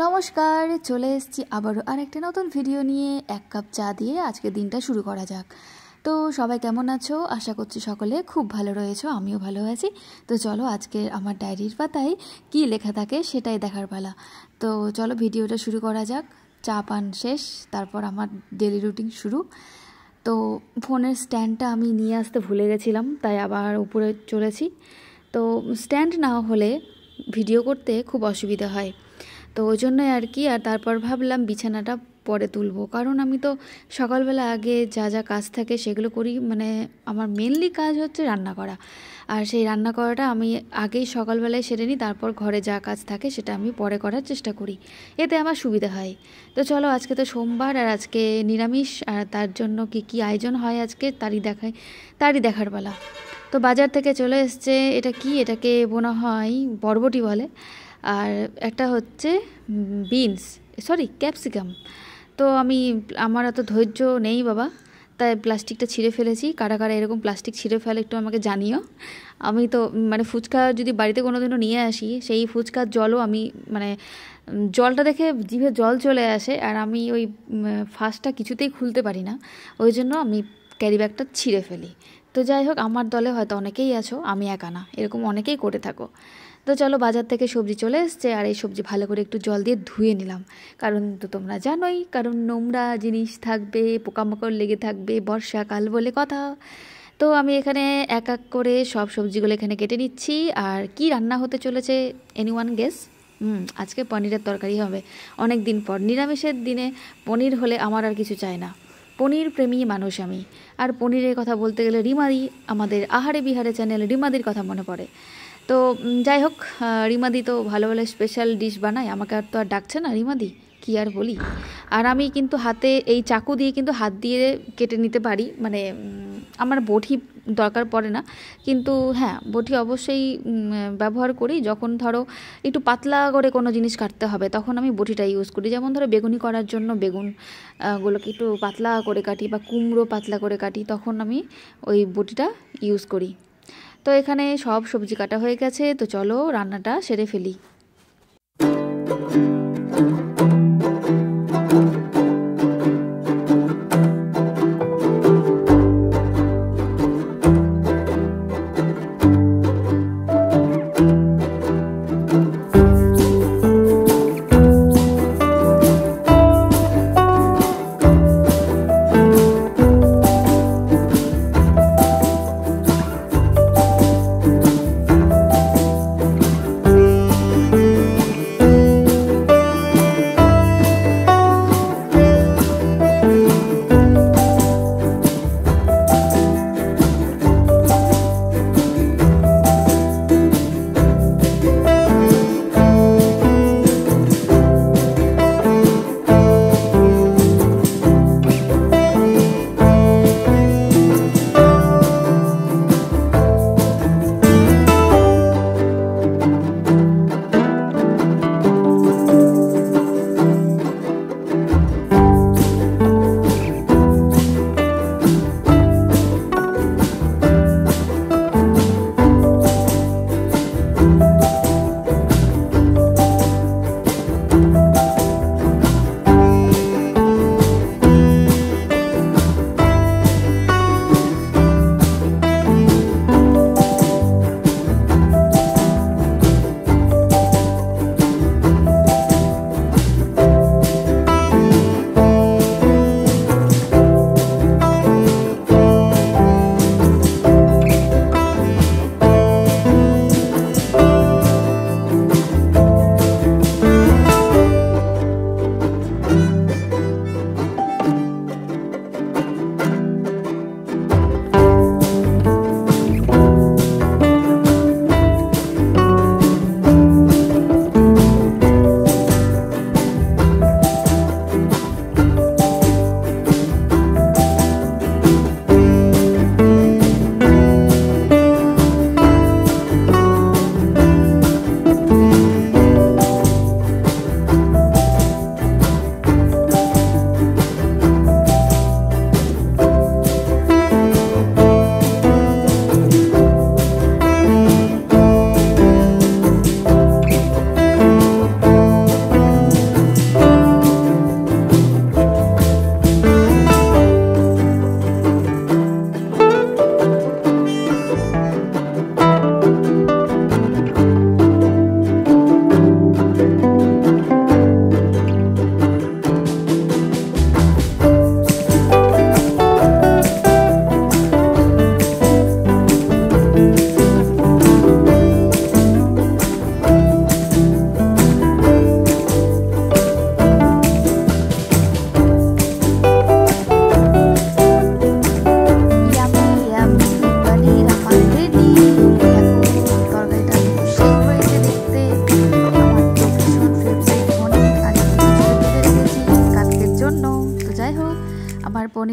নমস্কার, চলে এসেছি আবারও আরেকটা নতুন ভিডিও নিয়ে। এক কাপ চা দিয়ে আজকে দিনটা শুরু করা যাক। তো সবাই কেমন আছো? আশা করছি সকলে খুব ভালো রয়েছো, আমিও ভালো আছি। তো চলো আজকে আমার ডায়েরির পাতায় কি লেখা থাকে সেটাই দেখার পালা। তো চলো ভিডিওটা শুরু করা যাক। চা পান শেষ, তারপর আমার ডেলি রুটিন শুরু। তো ফোনের স্ট্যান্ডটা আমি নিয়ে আসতে ভুলে গেছিলাম, তাই আবার উপরে চলেছি। তো স্ট্যান্ড না হলে ভিডিও করতে খুব অসুবিধা হয়, তো ওই জন্যই আর কি। আর তারপর ভাবলাম বিছানাটা পরে তুলবো, কারণ আমি তো সকালবেলা আগে যা যা কাজ থাকে সেগুলো করি। মানে আমার মেনলি কাজ হচ্ছে রান্না করা, আর সেই রান্না করাটা আমি আগেই সকালবেলায় সেরে নিই। তারপর ঘরে যা কাজ থাকে সেটা আমি পরে করার চেষ্টা করি, এতে আমার সুবিধা হয়। তো চলো, আজকে তো সোমবার আর আজকে নিরামিষ, আর তার জন্য কি কি আয়োজন হয় আজকে তারই দেখার পালা। তো বাজার থেকে চলে এসছে, এটা কি, এটাকে মনে হয় বরবটি বলে, আর একটা হচ্ছে ক্যাপসিকাম। তো আমার এত ধৈর্য নেই বাবা, তাই প্লাস্টিকটা ছিঁড়ে ফেলেছি। কারা কারা এরকম প্লাস্টিক ছিঁড়ে ফেলে একটু আমাকে জানিও। আমি তো ফুচকা যদি বাড়িতে কোনোদিনও নিয়ে আসি, সেই ফুচকার জলও জলটা দেখে জিভে জল চলে আসে, আর আমি ওই ফাঁসটা কিছুতেই খুলতে পারি না। ওই জন্য আমি ক্যারি ব্যাগটা ছিঁড়ে ফেলি। তো যাই হোক, আমার দলে হয়তো অনেকেই আছো, আমি একা না, এরকম অনেকেই করে থাকো। তো চলো, বাজার থেকে সবজি চলে এসছে, আর এই সবজি ভালো করে একটু জল দিয়ে ধুয়ে নিলাম। কারণ তো তোমরা জানোই, কারণ নোংরা জিনিস থাকবে, পোকামাকড় লেগে থাকবে, বর্ষাকাল বলে কথা। তো আমি এখানে এক এক করে সব সবজিগুলো এখানে কেটে নিচ্ছি। আর কি রান্না হতে চলেছে, এনিওয়ান গেস? আজকে পনিরের তরকারি হবে। অনেক দিন পর নিরামিষের দিনে পনির হলে আমার আর কিছু চাই না। পনির প্রেমী মানুষ আমি। আর পনিরের কথা বলতে গেলে রিমাদি, আমাদের আহারে বিহারে চ্যানেল রিমাদির কথা মনে পড়ে। তো যাই হোক, রিমাদি তো ভালো ভালো স্পেশাল ডিশ বানায়, আমাকে আর তো আর ডাকছে না রিমাদি, কি আর বলি। আর আমি কিন্তু হাতে এই চাকু দিয়ে কিন্তু হাত দিয়ে কেটে নিতে পারি, আমার বটি দরকার পড়ে না। কিন্তু হ্যাঁ, বটি অবশ্যই ব্যবহার করি যখন ধরো একটু পাতলা করে কোনো জিনিস কাটতে হবে, তখন আমি বটিটা ইউজ করি। যেমন ধরো বেগুনি করার জন্য গুলোকে একটু পাতলা করে কাটি, বা কুমড়ো পাতলা করে কাটি, তখন আমি ওই বটিটা ইউজ করি। তো এখানে সব সবজি কাটা হয়ে গেছে, তো চলো রান্নাটা সেরে ফেলি।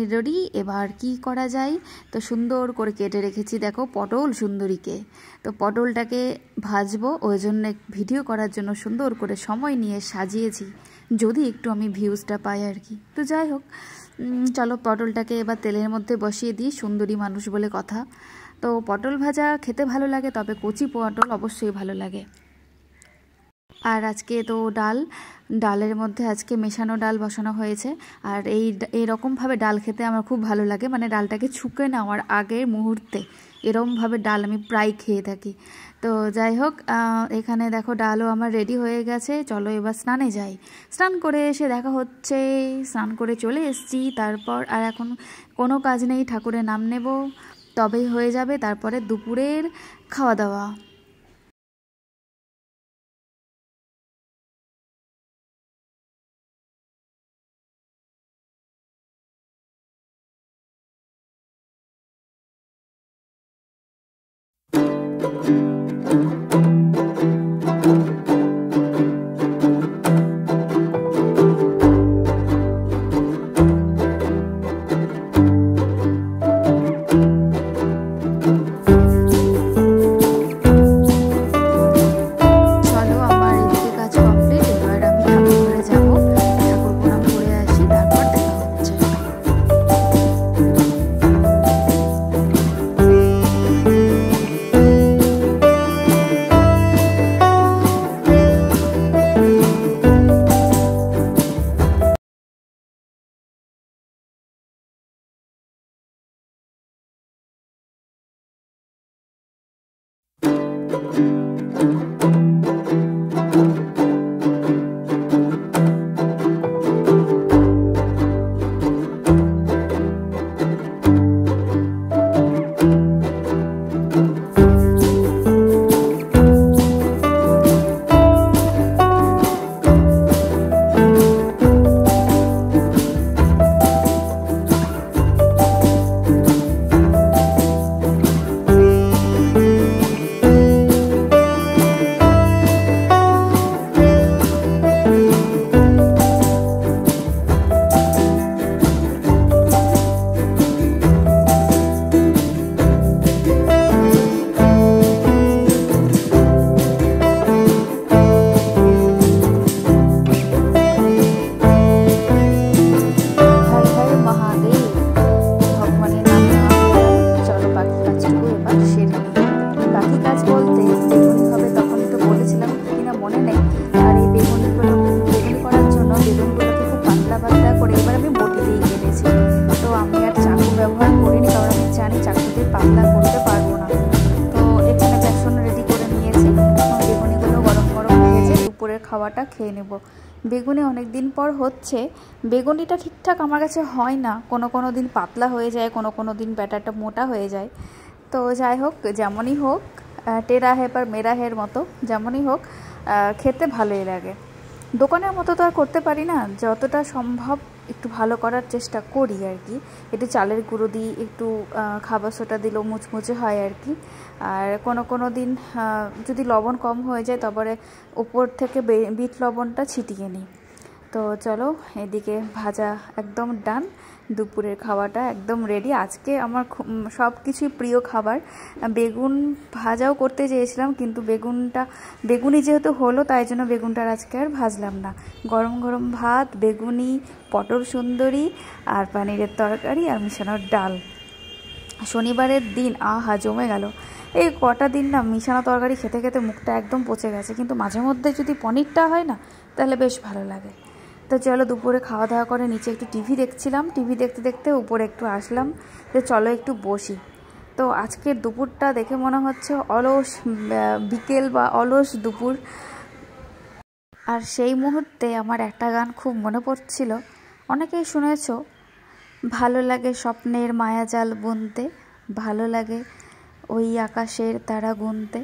পনির রেডি। এবার কি করা যায়, তো সুন্দর করে কেটে রেখেছি দেখো পটল সুন্দরীকে। তো পটলটাকে ভাজবো, ওই জন্য ভিডিও করার জন্য সুন্দর করে সময় নিয়ে সাজিয়েছি, যদি একটু আমি ভিউজটা পাই আর কি। তো যাই হোক, চলো পটলটাকে এবার তেলের মধ্যে বসিয়ে দিই, সুন্দরী মানুষ বলে কথা। তো পটল ভাজা খেতে ভালো লাগে, তবে কচি পটল অবশ্যই ভালো লাগে। আর আজকে তো ডালের মধ্যে আজকে মেশানো ডাল বসানো হয়েছে। আর এইরকমভাবে ডাল খেতে আমার খুব ভালো লাগে, মানে ডালটাকে ছুঁকে নেওয়ার আগের মুহূর্তে এরকমভাবে ডাল আমি প্রায় খেয়ে থাকি। তো যাই হোক, এখানে দেখো ডালও আমার রেডি হয়ে গেছে। চলো এবার স্নানে যাই। স্নান করে এসে দেখা হচ্ছে, স্নান করে চলে এসেছি। তারপর আর এখন কোনো কাজ নেই, ঠাকুরের নাম নেব, তবেই হয়ে যাবে তারপরে দুপুরের খাওয়া দাওয়া। খাওয়াটা খেয়ে নেব। বেগুনি অনেক দিন পর হচ্ছে, বেগুনিটা ঠিকঠাক আমার কাছে হয় না, কোনো দিন পাতলা হয়ে যায়, কোনো দিন ব্যাটারটা মোটা হয়ে যায়। তো যাই হোক, যেমনই হোক, টেরা হে পর মেরা হের মতো, যেমনই হোক খেতে ভালোই লাগে। দোকানের মতো তো আর করতে পারি না, যতটা সম্ভব একটু ভালো করার চেষ্টা করি আর কি। একটু চালের গুঁড়ো দিই, একটু খাবার সোডা দিলেও মুচমুচে হয় আর কি। আর কোনো দিন যদি লবণ কম হয়ে যায়, তারপরে উপর থেকে বিট লবণটা ছিটিয়ে নিই। তো চলো, এদিকে ভাজা একদম ডান, দুপুরের খাওয়াটা একদম রেডি। আজকে আমার সব কিছুই প্রিয় খাবার। বেগুন ভাজাও করতে চেয়েছিলাম, কিন্তু বেগুনি যেহেতু হলো, তাই জন্য বেগুনটার আজকে আর ভাজলাম না। গরম গরম ভাত, বেগুনি, পটল সুন্দরী, আর পনিরের তরকারি, আর মিশানোর ডাল। শনিবারের দিন আহা জমে গেল। এই কটা দিন না মিশানো তরকারি খেতে খেতে মুখটা একদম পচে গেছে, কিন্তু মাঝে মধ্যে যদি পনিরটা হয় না, তাহলে বেশ ভালো লাগে। তো চলো, দুপুরে খাওয়া দাওয়া করে নিচে একটু টিভি দেখছিলাম, টিভি দেখতে দেখতে উপরে একটু আসলাম, যে চলো একটু বসি। তো আজকের দুপুরটা দেখে মনে হচ্ছে অলস বিকেল বা অলস দুপুর। আর সেই মুহূর্তে আমার একটা গান খুব মনে পড়ছিল, অনেকেই শুনেছো, ভালো লাগে স্বপ্নের মায়াজাল বুনতে, ভালো লাগে ওই আকাশের তারা গুনতে।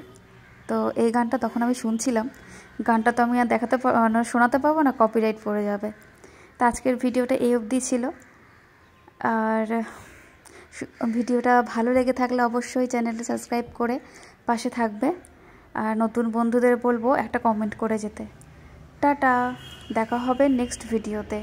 তো এই গানটা তখন আমি শুনছিলাম। গানটা তো আমি আর শোনাতে পারবো না, কপিরাইট পড়ে যাবে। তো আজকের ভিডিওটা এই অবধি ছিল। আর ভিডিওটা ভালো লেগে থাকলে অবশ্যই চ্যানেলটা সাবস্ক্রাইব করে পাশে থাকবে। আর নতুন বন্ধুদের বলবো একটা কমেন্ট করে যেতে। টাটা, দেখা হবে নেক্সট ভিডিওতে।